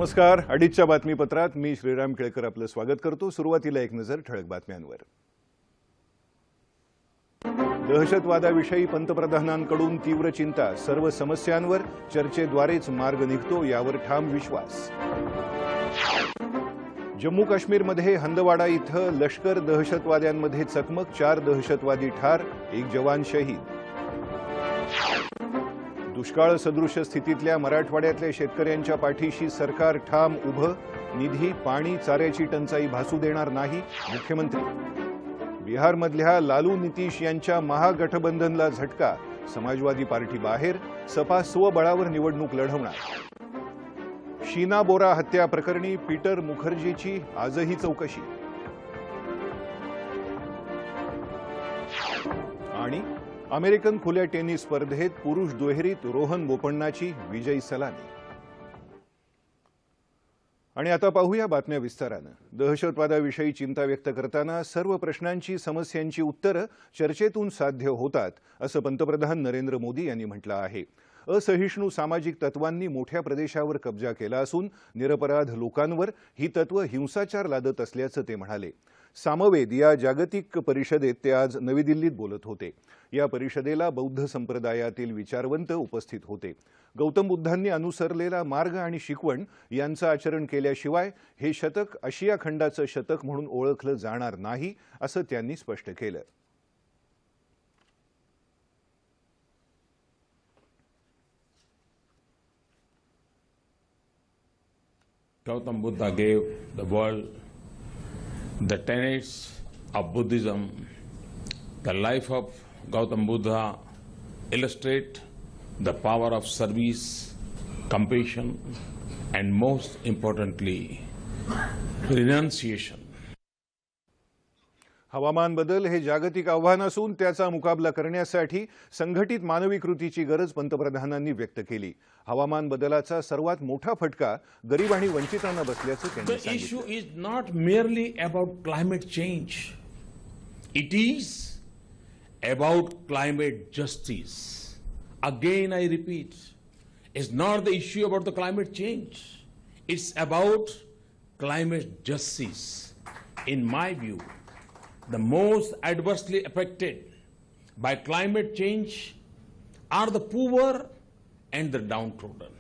नमस्कार. अडीचच्या बातमीपत्रात मी श्रीराम केळकर आपलं स्वागत करतो. सुरुवातीला एक नजर ठळक बातम्यांवर. दहशतवादाविषयी पंतप्रधानांकडून तीव्र चिंता. सर्व समस्यांवर चर्चेद्वारेच मार्ग निघतो, यावर ठाम विश्वास. जम्मू काश्मीरमध्ये हंदवाडा इथं लष्कर दहशतवाद्यांमध्ये चकमक. 4 दहशतवादी ठार, 1 जवान शहीद. दुष्काळ सदृश स्थितीतल्या मराठवाड्यातल्या शेतकऱ्यांच्या पाठीशी सरकार ठाम उभं. निधी, पाणी, चाऱ्याची टंचाई भासू देणार नाही, मुख्यमंत्री. बिहारमधल्या लालू नितीश यांच्या महागठबंधनला झटका. समाजवादी पार्टी बाहेर, सपा स्वबळावर निवडणूक लढवणार. शीना बोरा हत्या प्रकरणी पीटर मुखर्जीची आजही चौकशी. आणि अमेरिकन खुल्या टेनिस स्पर्धेत पुरुष दुहेरीत रोहन बोपण्णाची विजयी सलामी. आणि आता पाहूया बातम्या विस्तारानं. दहशतवादाविषयी चिंता व्यक्त करताना सर्व प्रश्नांची, समस्यांची उत्तरं चर्चेतून साध्य होतात, असं पंतप्रधान नरेंद्र मोदी यांनी म्हटलं आहे. असहिष्णू सामाजिक तत्वांनी मोठ्या प्रदेशावर कब्जा केला असून निरपराध लोकांवर ही तत्व हिंसाचार लादत असल्याचं ते म्हणाले. सामवेद या जागतिक परिषदेत ते आज नवी दिल्लीत बोलत होते. या परिषदेला बौद्ध संप्रदायातील विचारवंत उपस्थित होते. गौतम बुद्धांनी अनुसरलेला मार्ग आणि शिकवण यांचं आचरण केल्याशिवाय हे शतक आशिया खंडाचं शतक म्हणून ओळखलं जाणार नाही, असं त्यांनी स्पष्ट केलं. Gautam Buddha gave the world the tenets of Buddhism. The life of Gautam Buddha illustrate the power of service, compassion, and most importantly, renunciation. हवामान बदल हे जागतिक आव्हान असून त्याचा मुकाबला करण्यासाठी संघटित मानवी कृतीची गरज पंतप्रधानांनी व्यक्त केली. हवामान बदलाचा सर्वात मोठा फटका गरीब आणि वंचितांना बसल्याचं त्यांनी सांगितलं. The issue is not merely about climate change. It is about climate justice. Again, I repeat, it's not the issue about the climate change. It's about climate justice. In my view, the most adversely affected by climate change are the poor and the downtrodden.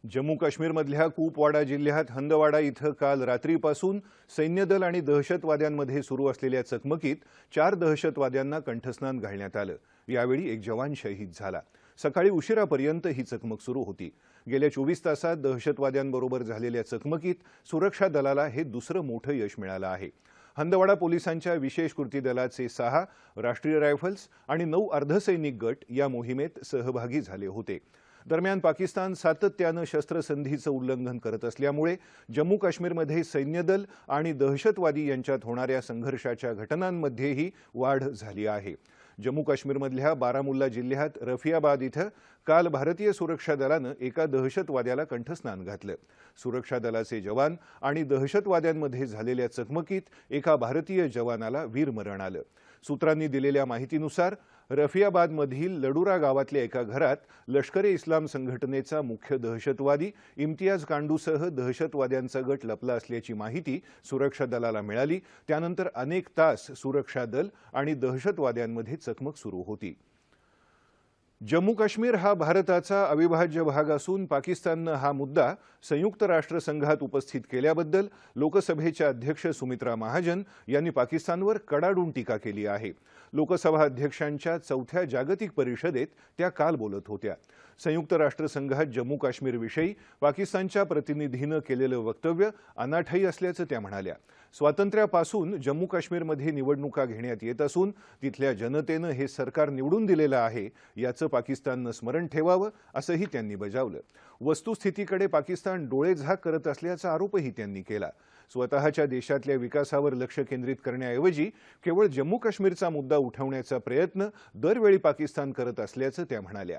Jammu काश्मीरमधल्या कुपवाडा जिल्ह्यात हंदवाडा इथं काल रात्रीपासून सैन्यदल आणि दहशतवाद्यांमध्ये सुरू असलेल्या चकमकीत 4 दहशतवाद्यांना कंठस्नान घालण्यात आलं. यावेळी 1 जवान शहीद झाला. सकाळी उशिरापर्यंत ही चकमक सुरू होती. गेल्या 24 तासात दहशतवाद्यांबरोबर झालेल्या चकमकीत सुरक्षा दलाला हे दुसरं मोठं यश मिळालं आहे. हंदवाडा पोलिसांच्या विशेष कृती दलाचे 6, राष्ट्रीय रायफल्स आणि 9 अर्धसैनिक गट या मोहिमेत सहभागी झाले होते. दरम्यान पाकिस्तान सातत्यानं शस्त्रसंधीचं उल्लंघन करत असल्यामुळे जम्मू काश्मीरमध्ये सैन्यदल आणि दहशतवादी यांच्यात होणाऱ्या संघर्षाच्या घटनांमध्येही वाढ झाली आहे. जम्मू काश्मीरमधल्या बारामुल्ला जिल्ह्यात रफियाबाद इथं काल भारतीय सुरक्षा दलानं एका दहशतवाद्याला कंठस्नान घातलं. सुरक्षा दलाचे जवान आणि दहशतवाद्यांमध्ये झालेल्या चकमकीत एका भारतीय जवानाला वीरमरण आलं. सूत्रांनी दिलेल्या माहितीनुसार रफियाबादमधील लडुरा गावातल्या एका घरात लष्कर-ए इस्लाम संघटनेचा मुख्य दहशतवादी इम्तियाज कांडूसह दहशतवाद्यांचा गट लपला असल्याची माहिती सुरक्षा दलाला मिळाली. त्यानंतर अनेक तास सुरक्षा दल आणि दहशतवाद्यांमध्ये चकमक सुरू होती. जम्मू काश्मीर हा भारताचा अविभाज्य भाग असून पाकिस्ताननं हा मुद्दा संयुक्त राष्ट्रसंघात उपस्थित केल्याबद्दल लोकसभेच्या अध्यक्ष सुमित्रा महाजन यांनी पाकिस्तानवर कडाडून टीका केली आहे. लोकसभा अध्यक्षांच्या 4थ्या जागतिक परिषदेत त्या काल बोलत होत्या. संयुक्त राष्ट्रसंघात जम्मू काश्मीरविषयी पाकिस्तानच्या प्रतिनिधीनं केलेलं वक्तव्य अनाठायी असल्याचं त्या म्हणाल्या. स्वातंत्र्यापासून जम्मू काश्मीरमध्ये निवडणुका घेण्यात येत असून तिथल्या जनतेनं हे सरकार निवडून दिलेलं आहे, याचं पाकिस्ताननं स्मरण ठेवावं, असंही त्यांनी बजावलं. वस्तुस्थितीकडे पाकिस्तान डोळेझाक करत असल्याचा आरोपही त्यांनी केला. स्वतःच्या देशातल्या विकासावर लक्ष केंद्रित करण्याऐवजी केवळ जम्मू काश्मीरचा मुद्दा उठवण्याचा प्रयत्न दरवेळी पाकिस्तान करत असल्याचं त्या म्हणाल्या.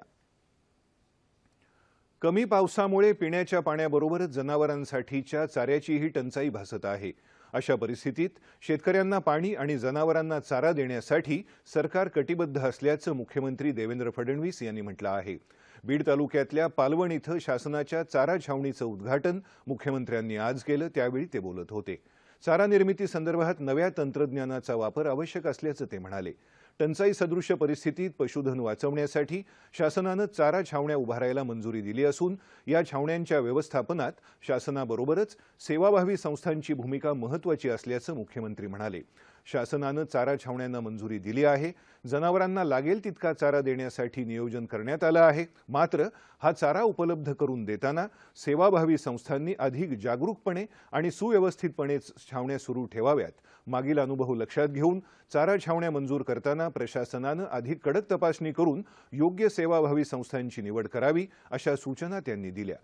कमी पावसामुळे पिण्याच्या पाण्याबरोबरच जनावरांसाठीच्या चाऱ्याचीही टंचाई भासत आहे. अशा परिस्थितीत शेतकऱ्यांना पाणी आणि जनावरांना चारा देण्यासाठी सरकार कटिबद्ध असल्याचं मुख्यमंत्री देवेंद्र फडणवीस यांनी म्हटलं आहे। बीड तालुक्यातल्या पालवण इथं शासनाच्या चारा छावणीचं उद्घाटन मुख्यमंत्र्यांनी आज केलं, त्यावेळी ते बोलत होते। चारा निर्मिती संदर्भात नव्या तंत्रज्ञानाचा वापर आवश्यक असल्याचं ते म्हणाले। टंचाई सदृश्य परिस्थितीत पशुधन वाचवण्यासाठी शासनानं चारा छावण्या उभारायला मंजुरी दिली असून या छावण्यांच्या व्यवस्थापनात शासनाबरोबरच सेवाभावी संस्थांची भूमिका महत्त्वाची असल्याचं मुख्यमंत्री म्हणाले। शासनानं चारा छावण्यांना मंजुरी दिली आहे। जनावरांना लागेल तितका चारा देण्यासाठी नियोजन करण्यात आलं आहे। मात्र हा चारा उपलब्ध करून देताना सेवाभावी संस्थांनी अधिक जागरूकपणे आणि सुव्यवस्थितपणे छावण्या सुरू ठेवाव्यात। मागील अनुभव लक्षात घेऊन चारा छावण्या मंजूर करताना प्रशासनानं अधिक कडक तपासणी करून योग्य सेवाभावी संस्थांची निवड करावी, अशा सूचना त्यांनी दिल्या।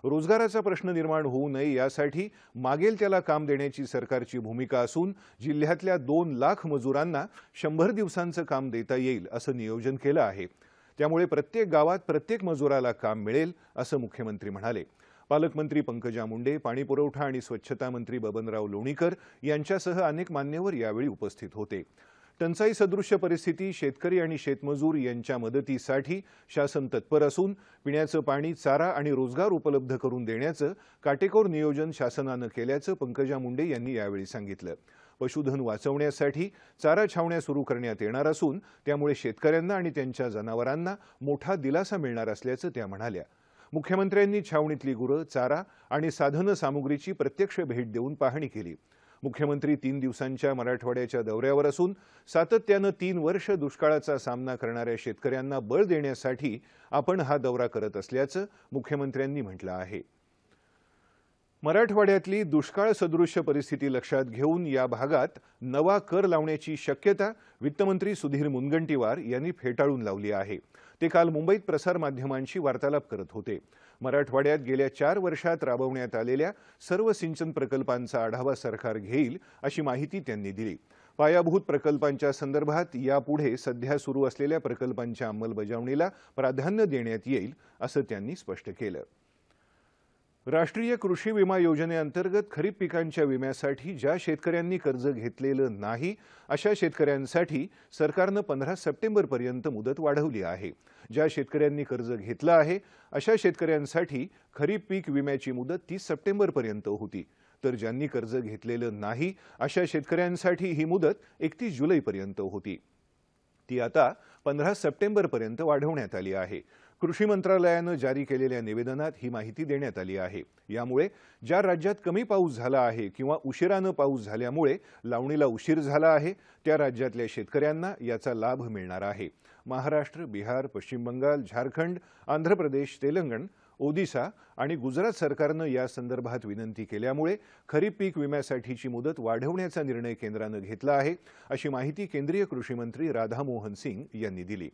रोजगाराचा प्रश्न निर्माण होऊ नये यासाठी मागेल त्याला काम देण्याची सरकारची भूमिका असून जिल्ह्यातल्या 2 लाख मजुरांना 100 दिवसांचं काम देता येईल असं नियोजन केलं आहे। त्यामुळे प्रत्येक गावात प्रत्येक मजुराला काम मिळेल असं मुख्यमंत्री म्हणाले। पालकमंत्री पंकजा मुंडे, पाणीपुरवठा आणि स्वच्छता मंत्री बबनराव लोणीकर यांच्यासह अनेक मान्यवर यावेळी उपस्थित होते। टंचाई सदृश्य परिस्थिती, शेतकरी आणि शेतमजूर यांच्या मदतीसाठी शासन तत्पर असून पिण्याचं पाणी, चारा आणि रोजगार उपलब्ध करून देण्याचं काटेकोर नियोजन शासनानं केल्याचं पंकजा मुंडे यांनी यावेळी सांगितलं। पशुधन वाचवण्यासाठी चारा छावण्या सुरू करण्यात येणार असून त्यामुळे शेतकऱ्यांना आणि त्यांच्या जनावरांना मोठा दिलासा मिळणार असल्याचं त्या म्हणाल्या। मुख्यमंत्र्यांनी छावणीतली गुरं, चारा आणि साधन सामुग्रीची प्रत्यक्ष भेट देऊन पाहणी केली। मुख्यमंत्री 3 दिवसांच्या मराठवाड्याच्या दौऱ्यावर असून सातत्यानं 3 वर्ष दुष्काळाचा सामना करणाऱ्या शेतकऱ्यांना बळ देण्यासाठी आपण हा दौरा करत असल्याचं मुख्यमंत्र्यांनी म्हटलं आहे। मराठवाड्यातली दुष्काळ सदृश्य परिस्थिती लक्षात घेऊन या भागात नवा कर लावण्याची शक्यता वित्तमंत्री सुधीर मुनगंटीवार यांनी फेटाळून लावली आहे। ते काल मुंबईत प्रसारमाध्यमांशी वार्तालाप करत होते। मराठवाड्यात गेल्या 4 वर्षात राबवण्यात आलेल्या सर्व सिंचन प्रकल्पांचा आढावा सरकार घेईल अशी माहिती त्यांनी दिली। पायाभूत प्रकल्पांच्या संदर्भात यापुढे सध्या सुरू असलेल्या प्रकल्पांच्या अंमलबजावणीला प्राधान्य देण्यात येईल असं त्यांनी स्पष्ट केलं। राष्ट्रीय कृषी विमा योजनेअंतर्गत खरीप पिकांच्या विम्यासाठी ज्या शेतकऱ्यांनी कर्ज घेतलेलं नाही अशा शेतकऱ्यांसाठी सरकारनं 15 सप्टेंबरपर्यंत मुदत वाढवली आहे। ज्या शेतकऱ्यांनी कर्ज घेतलं आहे अशा शेतकऱ्यांसाठी खरीप पीक विम्याची मुदत 30 सप्टेंबरपर्यंत होती, तर ज्यांनी कर्ज घेतलेलं नाही अशा शेतकऱ्यांसाठी ही मुदत 31 जुलैपर्यंत होती। ती आता 15 सप्टेंबरपर्यंत वाढवण्यात आली आहे। कृषी मंत्रालयानं जारी केलेल्या निवेदनात ही माहिती देण्यात आली आहे। यामुळे ज्या राज्यात कमी पाऊस झाला आहे किंवा उशिरानं पाऊस झाल्यामुळे लावणीला उशीर झाला आहे त्या राज्यातल्या शेतकऱ्यांना याचा लाभ मिळणार आहे। महाराष्ट्र, बिहार, पश्चिम बंगाल, झारखंड, आंध्र प्रदेश, तेलंगण, ओदिशा आणि गुजरात सरकारनं या संदर्भात विनंती केल्यामुळे खरीप पीक विम्यासाठीची मुदत वाढवण्याचा निर्णय केंद्रानं घेतला आहे, अशी माहिती केंद्रीय कृषी मंत्री राधामोहन सिंग यांनी दिली।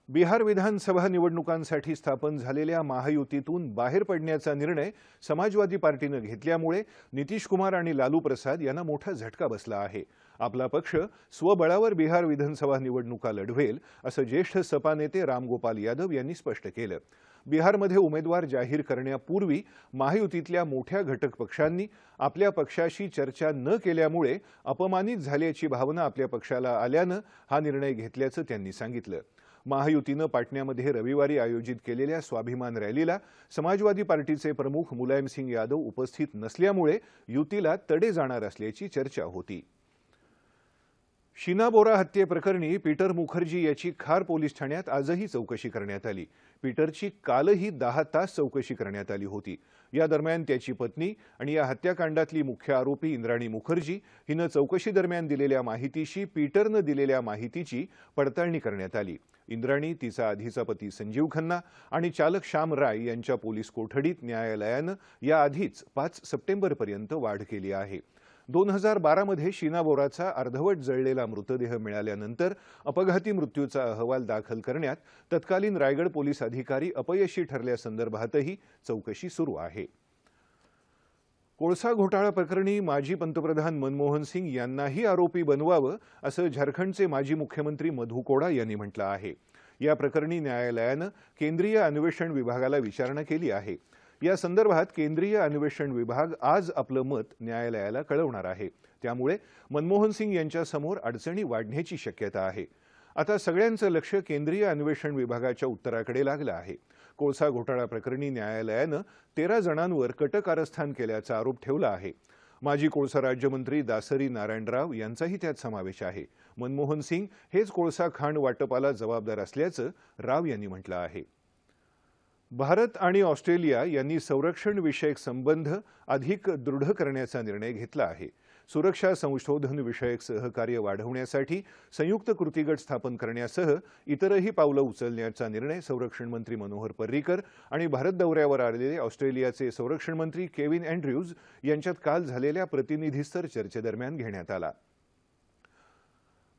बिहार विधानसभा निवडणुकांसाठी स्थापन झालेल्या महायुतीतून बाहेर पडण्याचा निर्णय समाजवादी पार्टीनं घेतल्यामुळे नितीश कुमार आणि लालू प्रसाद यांना मोठा झटका बसला आहे। आपला पक्ष स्वबळावर बिहार विधानसभा निवडणुका लढवेल असं ज्येष्ठ सपा नेते रामगोपाल यादव यांनी स्पष्ट केलं। बिहारमध्ये उमेदवार जाहीर करण्यापूर्वी महायुतीतल्या मोठ्या घटक पक्षांनी आपल्या पक्षाशी चर्चा न केल्यामुळे अपमानित झाल्याची भावना आपल्या पक्षाला आल्यानं हा निर्णय घेतल्याचं त्यांनी सांगितलं। महायुतीनं पाटण्यामध्ये रविवारी आयोजित केलेल्या स्वाभिमान रॅलीला समाजवादी पार्टीचे प्रमुख मुलायमसिंग यादव उपस्थित नसल्यामुळे युतीला तडे जाणार असल्याची चर्चा होती। शीना बोरा हत्येप्रकरणी पीटर मुखर्जी याची खार पोलीस ठाण्यात आजही चौकशी करण्यात आली। पीटरची कालही 10 तास चौकशी करण्यात आली होती। या दरम्यान त्याची पत्नी आणि या हत्याकांडातली मुख्य आरोपी इंद्राणी मुखर्जी हिनं चौकशी दरम्यान दिलेल्या माहितीशी पीटरनं दिलेल्या माहितीची पडताळणी करण्यात आली। इंद्राणी, तिचा आधीचा पती संजीव खन्ना आणि चालक श्याम राय यांच्या पोलीस कोठडीत न्यायालयानं याआधीच 5 सप्टेंबरपर्यंत वाढ केली आहे। 2012 मध्ये शीना बोराचा अर्धवट जळलेला मृतदेह मिळाल्यानंतर अपघाती मृत्यूचा अहवाल दाखल करण्यात तत्कालीन रायगड पोलीस अधिकारी अपयशी ठरल्यासंदर्भातही चौकशी सुरू आहे। कोळसा घोटाळा प्रकरणी माजी पंतप्रधान मनमोहन सिंग यांनाही आरोपी बनवावं असं झारखंडचे माजी मुख्यमंत्री मधु कोडा यांनी म्हटलं आहे। या प्रकरणी न्यायालयानं केंद्रीय अन्वेषण विभागाला विचारणा केली आहे। या संदर्भात केंद्रीय अन्वेषण विभाग आज आपलं मत न्यायालयाला कळवणार आहे। त्यामुळे मनमोहन सिंग यांच्यासमोर अडचणी वाढण्याची शक्यता आहे। आता सगळ्यांचं लक्ष केंद्रीय अन्वेषण विभागाच्या उत्तराकडे लागलं आहे। कोळसा घोटाळा प्रकरणी न्यायालयानं 13 जणांवर कट कारस्थान केल्याचा आरोप ठेवला आहे। माजी कोळसा राज्यमंत्री दासरी नारायण राव यांचाही त्यात समावेश आहे। मनमोहन सिंग हेच कोळसा खाण वाटपाला जबाबदार असल्याचं राव यांनी म्हटलं आहे। भारत आणि ऑस्ट्रेलिया यांनी संरक्षण विषयक संबंध अधिक दृढ करण्याचा निर्णय घेतला आहे। सुरक्षा संशोधन विषयक सहकार्य वाढवण्यासाठी संयुक्त कृती गट स्थापन करण्यासह इतरही पावलं उचलण्याचा निर्णय संरक्षण मंत्री मनोहर पर्रिकर आणि भारत दौऱ्यावर आलेले ऑस्ट्रेलियाचे संरक्षण मंत्री केविन अँड्र्यूज यांच्यात काल झालेल्या प्रतिनिधीस्तर चर्चेदरम्यान घेण्यात आला।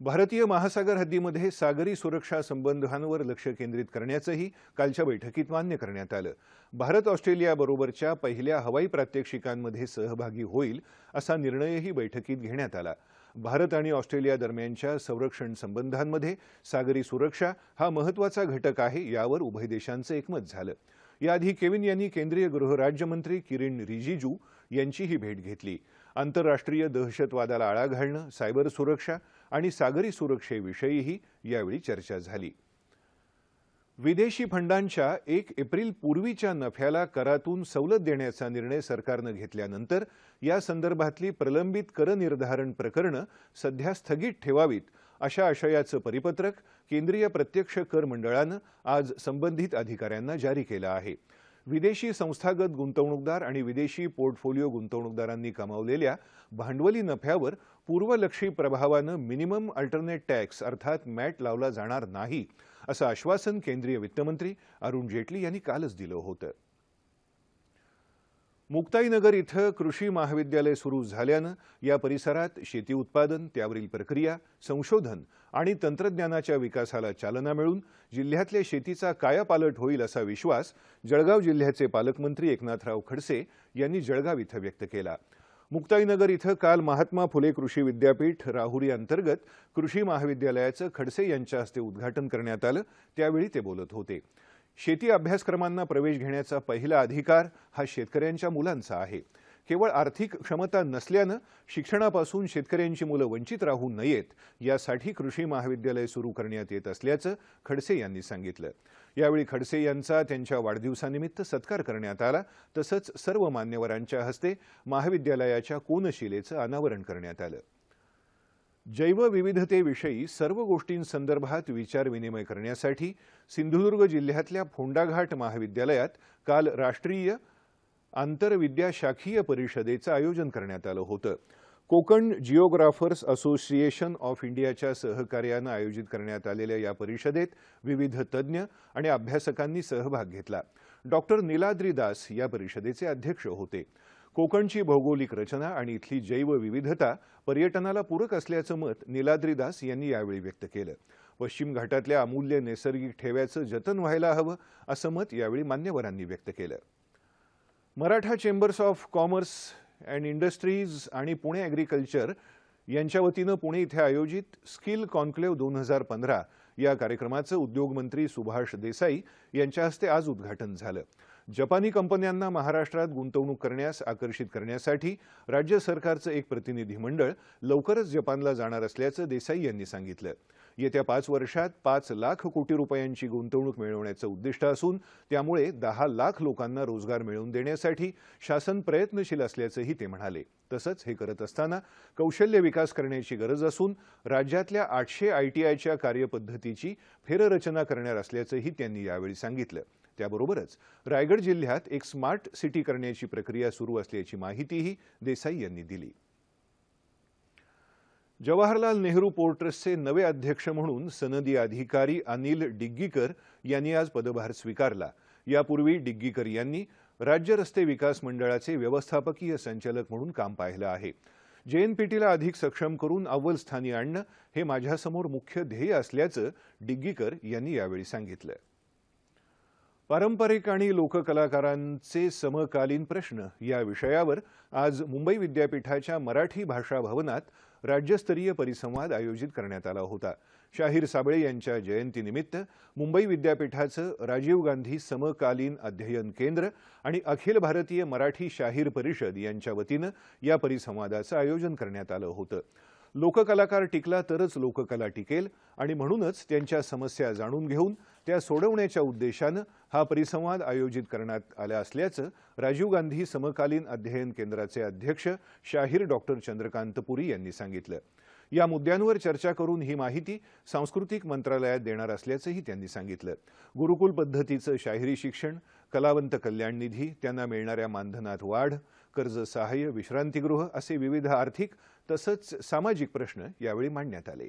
भारतीय महासागर हद्दीमध्ये सागरी सुरक्षा संबंधांवर लक्ष केंद्रित करण्याचंही कालच्या बैठकीत मान्य करण्यात आलं। भारत ऑस्ट्रेलियाबरोबरच्या पहिल्या हवाई प्रात्यक्षिकांमध्ये सहभागी होईल असा निर्णयही बैठकीत घेण्यात आला। भारत आणि ऑस्ट्रेलिया दरम्यानच्या संरक्षण संबंधांमध्ये सागरी सुरक्षा हा महत्त्वाचा घटक आहे, यावर उभय देशांचं एकमत झालं। याआधी केविन यांनी केंद्रीय गृह राज्यमंत्री किरण रिजिजू यांचीही भेट घेतली। आंतरराष्ट्रीय दहशतवादाला आळा घालणं, सायबर सुरक्षा आणि सागरी सुरक्षेविषयीही यावेळी चर्चा झाली। विदेशी फंडांच्या 1 एप्रिल पूर्वीच्या नफ्याला करातून सवलत देण्याचा निर्णय सरकारनं घेतल्यानंतर या संदर्भातली प्रलंबित कर निर्धारण प्रकरणं सध्या स्थगित ठेवावीत अशा आशयाचं परिपत्रक केंद्रीय प्रत्यक्ष कर मंडळानं आज संबंधित अधिकाऱ्यांना जारी केलं आहे। विदेशी संस्थागत गुंतवणूकदार आणि विदेशी पोर्टफोलिओ गुंतवणूकदारांनी कमावलेल्या भांडवली नफ्यावर पूर्वलक्षी प्रभावानं मिनिमम अल्टरनेट टॅक्स अर्थात मॅट लावला जाणार नाही असं आश्वासन केंद्रीय वित्तमंत्री अरुण जेटली यांनी कालच दिलं होतं। मुक्ताईनगर इथं कृषी महाविद्यालय सुरू झाल्यानं या परिसरात शेती उत्पादन, त्यावरील प्रक्रिया, संशोधन आणि तंत्रज्ञानाच्या विकासाला चालना मिळून जिल्ह्यातल्या शेतीचा कायापालट होईल असा विश्वास जळगाव जिल्ह्याचे पालकमंत्री एकनाथराव खडसे यांनी जळगाव इथं व्यक्त केला। मुक्ताईनगर इथं काल महात्मा फुले कृषी विद्यापीठ राहुरी अंतर्गत कृषी महाविद्यालयाचं खडसे यांच्या हस्ते उद्घाटन करण्यात आलं, त्यावेळी ते बोलत होते। शेती अभ्यासक्रमांना प्रवेश घेण्याचा पहिला अधिकार हा शेतकऱ्यांच्या मुलांचा आहे। केवळ आर्थिक क्षमता नसल्यानं शिक्षणापासून शेतकऱ्यांची मुलं वंचित राहू नयेत यासाठी कृषी महाविद्यालय सुरू करण्यात येत असल्याचं खडसे यांनी सांगितलं। यावेळी खडसे यांचा त्यांच्या वाढदिवसानिमित्त सत्कार करण्यात आला, तसंच सर्व मान्यवरांच्या हस्ते महाविद्यालयाच्या कोनशिलेचं अनावरण करण्यात आलं। जैवविविधतेविषयी सर्व गोष्टींसंदर्भात विचारविनिमय करण्यासाठी सिंधुदुर्ग जिल्ह्यातल्या फोंडाघाट महाविद्यालयात काल राष्ट्रीय आंतरविद्याशाखीय परिषदेचं आयोजन करण्यात आलं होतं। कोकण जिओग्राफर्स असोसिएशन ऑफ इंडियाच्या सहकार्यानं आयोजित करण्यात आलेल्या या परिषदेत विविध तज्ज्ञ आणि अभ्यासकांनी सहभाग घेतला। डॉक्टर नीलाद्री दास या परिषदेचे अध्यक्ष होते। कोकणची भौगोलिक रचना आणि इथली जैवविविधता पर्यटनाला पूरक असल्याचं मत नीलाद्री दास यांनी यावेळी व्यक्त केलं। पश्चिम घाटातल्या अमूल्य नैसर्गिक ठेव्याचं जतन व्हायला हवं असं मत यावेळी मान्यवरांनी व्यक्त केलं। Maratha chambers of commerce and industries आणि पुणे ॲग्रिकल्चर यांच्या वतीनं पुणे इथे आयोजित स्किल कॉन्क्लेव्ह 2015 या कार्यक्रमाचं उद्योगमंत्री सुभाष देसाई यांच्या हस्ते आज उद्घाटन झालं। जपानी कंपन्यांना महाराष्ट्रात गुंतवणूक करण्यास आकर्षित करण्यासाठी राज्य सरकारचं एक प्रतिनिधी मंडळ लवकरच जपानला जाणार असल्याचं देसाई यांनी सांगितलं। येत्या 5 वर्षात 5 लाख कोटी रुपयांची गुंतवणूक मिळवण्याचं उद्दिष्ट असून त्यामुळे 10 लाख लोकांना रोजगार मिळवून देण्यासाठी शासन प्रयत्नशील असल्याचंही ते म्हणाले। तसंच हे करत असताना कौशल्य विकास करण्याची गरज असून राज्यातल्या 800 ITIच्या कार्यपद्धतीची फेररचना करणार असल्याचंही त्यांनी यावेळी सांगितलं। त्याबरोबरच रायगड जिल्ह्यात एक स्मार्ट सिटी करण्याची प्रक्रिया सुरू असल्याची माहितीही देसाई यांनी दिली। जवाहरलाल नेहरू पोर्ट ट्रस्टचे नवे अध्यक्ष म्हणून सनदी अधिकारी अनिल डिग्गीकर यांनी आज पदभार स्वीकारला। यापूर्वी डिग्गीकर यांनी राज्य रस्ते विकास मंडळाचे व्यवस्थापकीय संचालक म्हणून काम पाहिलं आहे। JNPTला अधिक सक्षम करून अव्वल स्थानी आणणं हे माझ्यासमोर मुख्य ध्येय असल्याचं डिग्गीकर यांनी यावेळी सांगितलं। पारंपरिक आणि लोककलाकारांचे समकालीन प्रश्न या विषयावर आज मुंबई विद्यापीठाच्या मराठी भाषा भवनात राज्यस्तरीय परिसंवाद आयोजित करण्यात आला होता। शाहीर साबळे यांच्या जयंतीनिमित्त मुंबई विद्यापीठाचं राजीव गांधी समकालीन अध्ययन केंद्र आणि अखिल भारतीय मराठी शाहीर परिषद यांच्या वतीनं या परिसंवादाचं आयोजन करण्यात आलं होतं. लोककलाकार टिकला तरच लोककला टिकेल आणि म्हणूनच त्यांच्या समस्या जाणून घेऊन त्या सोडवण्याच्या उद्देशानं हा परिसंवाद आयोजित करण्यात आला असल्याचं राजीव गांधी समकालीन अध्ययन केंद्राचे अध्यक्ष शाहीर डॉक्टर चंद्रकांत पुरी यांनी सांगितलं. या मुद्द्यांवर चर्चा करून ही माहिती सांस्कृतिक मंत्रालयात देणार असल्याचंही त्यांनी सांगितलं. गुरुकुल पद्धतीचं शाहिरी शिक्षण, कलावंत कल्याण निधी, त्यांना मिळणाऱ्या मानधनात वाढ, कर्ज सहाय्य, विश्रांतीगृह असे विविध आर्थिक तसंच सामाजिक प्रश्न यावेळी मांडण्यात आले.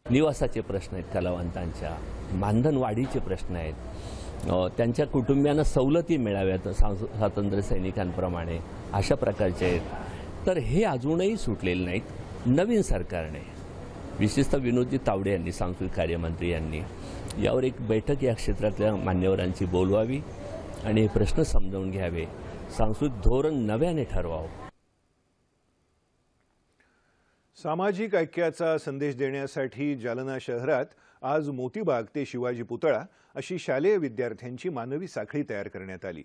निवासाचे प्रश्न आहेत, कलावंतांच्या मानधन वाढीचे प्रश्न आहेत, त्यांच्या कुटुंबियांना सवलती मिळाव्यात स्वातंत्र्य सैनिकांप्रमाणे अशा प्रकारचे आहेत. तर हे अजूनही सुटलेले नाहीत. नवीन सरकारने विशेषतः विनोदजी तावडे यांनी, सांस्कृतिक कार्यमंत्री यांनी यावर एक बैठक या क्षेत्रातल्या मान्यवरांची बोलवावी आणि हे प्रश्न समजावून घ्यावे. सांस्कृतिक धोरण नव्याने ठरवावं. सामाजिक ऐक्याचा संदेश देण्यासाठी जालना शहरात आज मोतीबाग ते शिवाजी पुतळा अशी शालेय विद्यार्थ्यांची मानवी साखळी तयार करण्यात आली.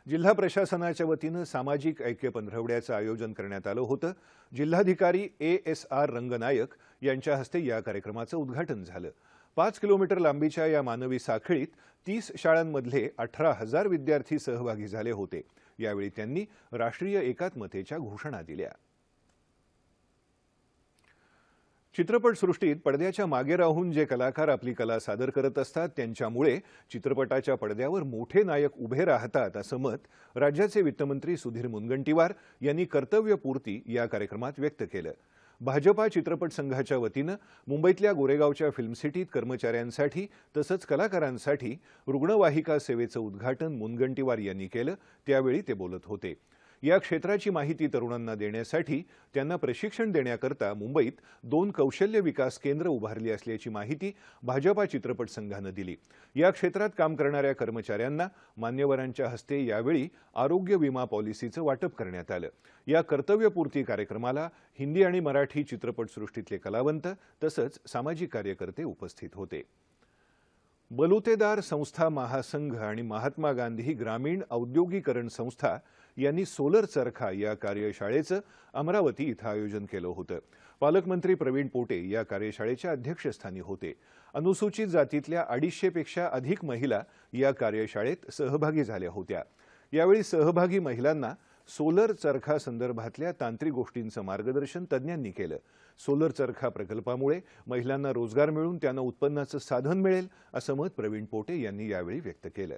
जिल्हा प्रशासनाच्या वतीनं सामाजिक ऐक्य पंधरवड्याचं आयोजन करण्यात आलं होतं. जिल्हाधिकारी ASR रंगनायक यांच्या हस्ते या कार्यक्रमाचं उद्घाटन झालं. 5 किलोमीटर लांबीच्या या मानवी साखळीत 30 शाळांमधले 18,000 विद्यार्थी सहभागी झाले होते. यावेळी त्यांनी राष्ट्रीय एकात्मतेच्या घोषणा दिल्या. चित्रपटसृष्टीत पडद्याच्या मागे राहून जे कलाकार आपली कला सादर करत असतात त्यांच्यामुळे चित्रपटाच्या पडद्यावर मोठे नायक उभे राहतात असं मत राज्याचे वित्तमंत्री सुधीर मुनगंटीवार यांनी कर्तव्यपूर्ती या कार्यक्रमात व्यक्त केलं. भाजपा चित्रपट संघाच्या वतीनं मुंबईतल्या गोरेगावच्या फिल्मसिटीत कर्मचाऱ्यांसाठी तसंच कलाकारांसाठी रुग्णवाहिका सेवेचं उद्घाटन मुनगंटीवार यांनी केलं. त्यावेळी ते बोलत होते. या क्षेत्राची माहिती तरुणांना देण्यासाठी त्यांना प्रशिक्षण देण्याकरता मुंबईत 2 कौशल्य विकास केंद्र उभारली असल्याची माहिती भाजपा चित्रपट संघानं दिली. या क्षेत्रात काम करणाऱ्या कर्मचाऱ्यांना मान्यवरांच्या हस्ते यावेळी आरोग्य विमा पॉलिसीचं वाटप करण्यात आलं. या कर्तव्यपूर्ती कार्यक्रमाला हिंदी आणि मराठी चित्रपटसृष्टीतले कलावंत तसंच सामाजिक कार्यकर्ते उपस्थित होते. बलुतेदार संस्था महासंघ आणि महात्मा गांधी ग्रामीण औद्योगिकरण संस्था यांनी सोलर चरखा या कार्यशाळेचं अमरावती इथं आयोजन केलं होतं. पालकमंत्री प्रवीण पोटे या कार्यशाळेच्या अध्यक्षस्थानी होते. अनुसूचित जातीतल्या 250 पेक्षा अधिक महिला या कार्यशाळेत सहभागी झाल्या होत्या. यावेळी सहभागी महिलांना सोलर चरखा संदर्भातल्या तांत्रिक गोष्टींचं मार्गदर्शन तज्ज्ञांनी केलं. सोलर चरखा प्रकल्पामुळे महिलांना रोजगार मिळून त्यांना उत्पन्नाचं साधन मिळेल असं मत प्रवीण पोटे यांनी यावेळी व्यक्त केलं.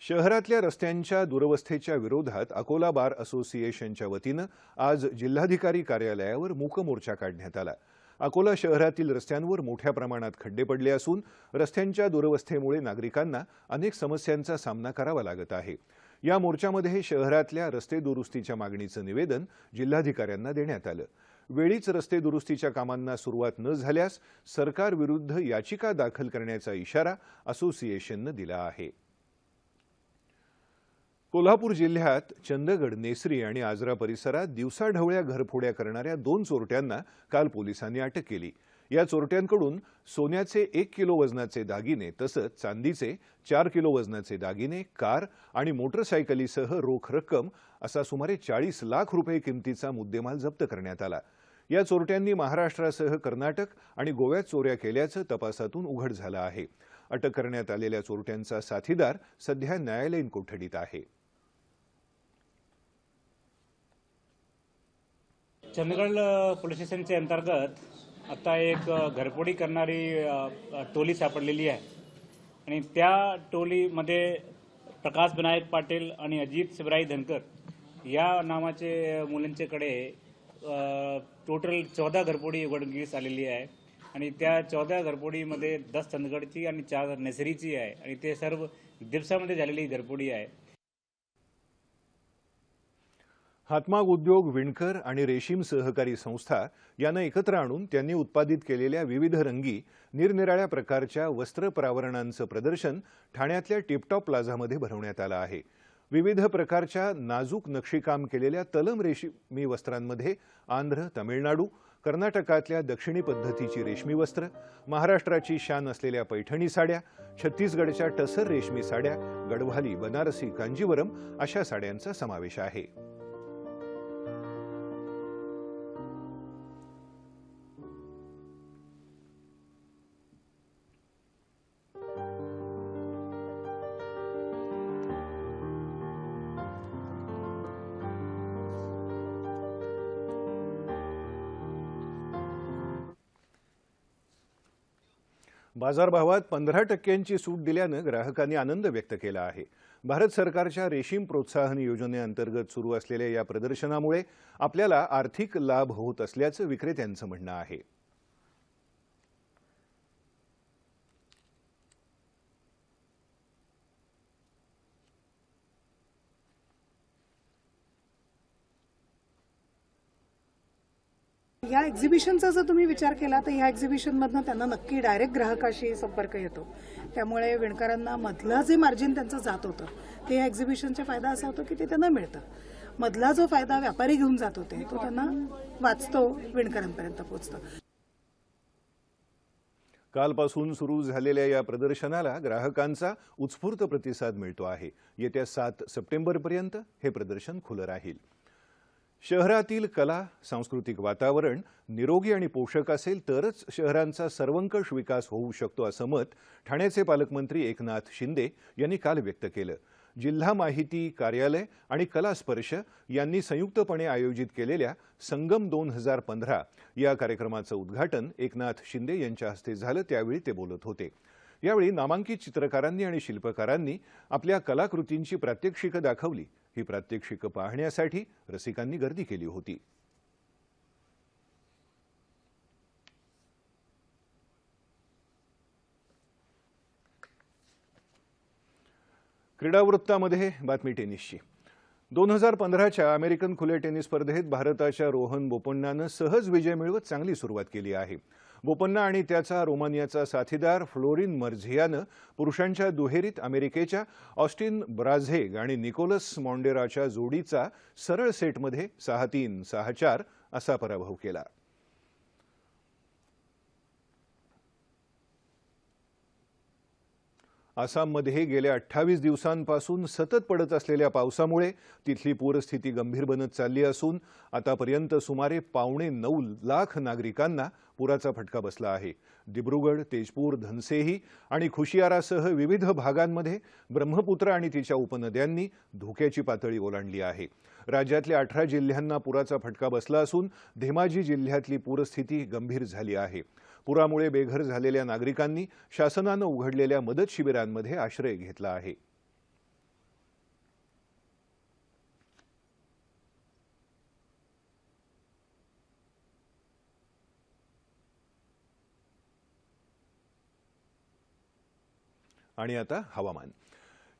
शहरातल्या रस्त्यांच्या दुरवस्थेच्या विरोधात अकोला बार असोसिएशनच्या वतीनं आज जिल्हाधिकारी कार्यालयावर मूक मोर्चा काढण्यात आला. अकोला शहरातील रस्त्यांवर मोठ्या प्रमाणात खड्डे पडले असून रस्त्यांच्या दुरवस्थेमुळे नागरिकांना अनेक समस्यांचा सामना करावा लागत आहे. या मोर्चामध्ये शहरातल्या रस्ते दुरुस्तीच्या मागणीचं निवेदन जिल्हाधिकाऱ्यांना देण्यात आलं. वेळीच रस्ते दुरुस्तीच्या कामांना सुरुवात न झाल्यास सरकारविरुद्ध याचिका दाखल करण्याचा इशारा असोसिएशननं दिला आहे. कोल्हापूर जिल्ह्यात चंदगड, नेसरी आणि आजरा परिसरात दिवसाढवळ्या घरफोड्या करणाऱ्या 2 चोरट्यांना काल पोलिसांनी अटक केली. या चोरट्यांकडून सोन्याचे 1 किलो वजनाचे दागिने तसंच चांदीचे 4 किलो वजनाचे दागिने, कार आणि मोटरसायकलीसह रोख रक्कम असा सुमारे 40 लाख रुपये किमतीचा मुद्देमाल जप्त करण्यात आला. या चोरट्यांनी महाराष्ट्रासह कर्नाटक आणि गोव्यात चोऱ्या केल्याचं तपासातून उघड झालं आहे. अटक करण्यात आलेल्या चोरट्यांचा साथीदार सध्या न्यायालयीन कोठडीत आहे. चंदगड पोलीस स्टेशनच्या अंतर्गत आता एक घरफोडी करणारी टोली सापडलेली आहे आणि त्या टोलीमध्ये प्रकाश विनायक पाटील आणि अजित शिवराई धनकर या नावाचे मुलांच्याकडे टोटल 14 घरफोडी उघडकीस आलेली आहे आणि त्या 14 घरफोडीमध्ये 10 चंदगडची आणि 4 नेसरीची आहे आणि ते सर्व दिवसामध्ये झालेली घरफोडी आहे. हातमाग उद्योग, विणकर आणि रेशीम सहकारी संस्था यांना एकत्र आणून त्यांनी उत्पादित केलेल्या विविध रंगी निरनिराळ्या प्रकारच्या वस्त्र प्रावरणांचं प्रदर्शन ठाण्यातल्या टिपटॉप प्लाझामध्ये भरवण्यात आलं आहे. विविध प्रकारच्या नाजूक नक्षीकाम केलेल्या तलम रेशमी वस्त्रांमध्ये आंध्र, तामिळनाडू, कर्नाटकातल्या दक्षिणी पद्धतीची रेशमी वस्त्र, महाराष्ट्राची शान असलेल्या पैठणी साड्या, छत्तीसगडच्या टसर रेशमी साड्या, गडवाली, बनारसी, कांजीवरम अशा साड्यांचा समावेश आहे. बाजारभावात 15% सूट दिल्यानं ग्राहकांनी आनंद व्यक्त केला आहे. भारत सरकारच्या रेशीम प्रोत्साहन योजनेअंतर्गत सुरू असलेल्या या प्रदर्शनामुळे आपल्याला आर्थिक लाभ होत असल्याचं विक्रेत्यांचं म्हणणं आहे. या एक्झिबिशनचा जर तुम्ही विचार केला तर या एक्झिबिशनमधनं त्यांना नक्की डायरेक्ट ग्राहकाशी संपर्क येतो. त्यामुळे विणकरांना मधलं जे मार्जिन त्यांचं जात होतं ते या एक्झिबिशनचा फायदा असा होतो की ते त्यांना मिळतं. मधला जो फायदा व्यापारी घेऊन जात होते तो त्यांना वाचतो, विणकरांपर्यंत पोहोचतो. कालपासून सुरू झालेल्या या प्रदर्शनाला ग्राहकांचा उत्स्फूर्त प्रतिसाद मिळतो आहे. येत्या 7 सप्टेंबरपर्यंत हे प्रदर्शन खुलं राहील. शहरातील कला, सांस्कृतिक वातावरण निरोगी आणि पोषक असेल तरच शहरांचा सर्वंकष विकास होऊ शकतो असं मत ठाण्याचे पालकमंत्री एकनाथ शिंदे यांनी काल व्यक्त केलं. जिल्हा माहिती कार्यालय आणि कला स्पर्श यांनी संयुक्तपणे आयोजित केलेल्या संगम 2015 या कार्यक्रमाचं उद्घाटन एकनाथ शिंदे यांच्या हस्ते झालं. त्यावेळी ते बोलत होते. यावेळी नामांकित चित्रकारांनी आणि शिल्पकारांनी आपल्या कलाकृतींची प्रात्यक्षिकं दाखवली. ही प्रात्यक्षिकं पाहण्यासाठी रसिकांनी गर्दी केली होती. क्रीडावृत्तामध्ये बातमी टेनिसची. 2015च्या अमेरिकन खुल्या टेनिस स्पर्धेत भारताच्या रोहन बोपन्नानं सहज विजय मिळवत चांगली सुरुवात केली आहे. बोपन्ना आणि त्याचा रोमानियाचा साथीदार फ्लोरिन मर्झियानं पुरुषांच्या दुहेरीत अमेरिकेच्या ऑस्टिन ब्राझेग आणि निकोलस मॉन्डेराच्या जोडीचा सरळ सेटमध्ये 6-3, 6-4 असा पराभव केला. आसाममध्ये गेल्या 28 दिवसांपासून सतत पडत असलेल्या पावसामुळे तिथली पूरस्थिती गंभीर बनत चालली असून आतापर्यंत सुमारे 8.25 लाख नागरिकांना पुराचा फटका बसला आहे. दिब्रुगड, तेजपूर, धनसेही आणि खुशियारासह विविध भागांमध्ये ब्रह्मपुत्रा आणि तिच्या उपनद्यांनी धोक्याची पातळी ओलांडली आहे. राज्यातल्या 18 जिल्ह्यांना पुराचा फटका बसला असून धेमाजी जिल्ह्यातली पूरस्थिती गंभीर झाली आहे. पुरामुळे बेघर झालेल्या नागरिकांनी शासनानं उघडलेल्या मदत शिबिरांमध्ये आश्रय घेतला आहे. आणि आता हवामान.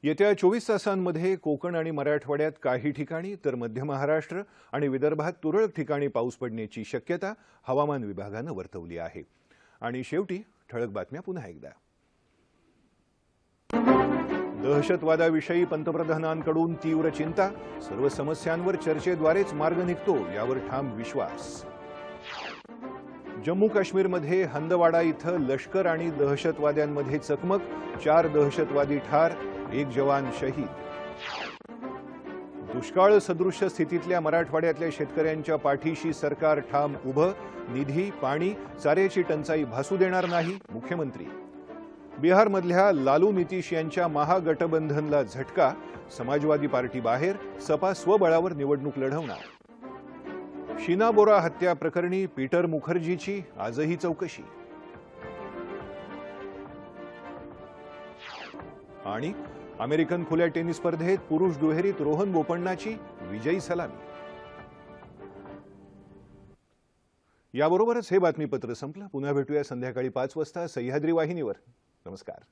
येत्या 24 तासांमध्ये कोकण आणि मराठवाड्यात काही ठिकाणी तर मध्य महाराष्ट्र आणि विदर्भात तुरळक ठिकाणी पाऊस पडण्याची शक्यता हवामान विभागानं वर्तवली आहे. आणि शेवटी ठळक बातम्या पुन्हा एकदा. दहशतवादाविषयी पंतप्रधानांकडून तीव्र चिंता. सर्व समस्यांवर चर्चेद्वारेच मार्ग निघतो यावर ठाम विश्वास. जम्मू काश्मीरमध्ये हंदवाडा इथं लष्कर आणि दहशतवाद्यांमध्ये चकमक. 4 दहशतवादी ठार, 1 जवान शहीद. दुष्काळ सदृश्य स्थितीतल्या मराठवाड्यातल्या शेतकऱ्यांच्या पाठीशी सरकार ठाम उभं. निधी, पाणी, चाऱ्याची टंचाई भासू देणार नाही, मुख्यमंत्री. बिहारमधल्या लालू नितीश यांच्या महागठबंधनला झटका. समाजवादी पार्टी बाहेर, सपा स्वबळावर निवडणूक लढवणार. शीना बोरा हत्या प्रकरणी पीटर मुखर्जीची आजही चौकशी. आणि अमेरिकन खुल्या टेनिस स्पर्धेत पुरुष दुहेरीत रोहन बोपन्नाची विजयी सलामी. याबरोबरच हे बातमीपत्र संपलं. पुन्हा भेटूया संध्याकाळी 5 वाजता सह्याद्री वाहिनीवर. नमस्कार.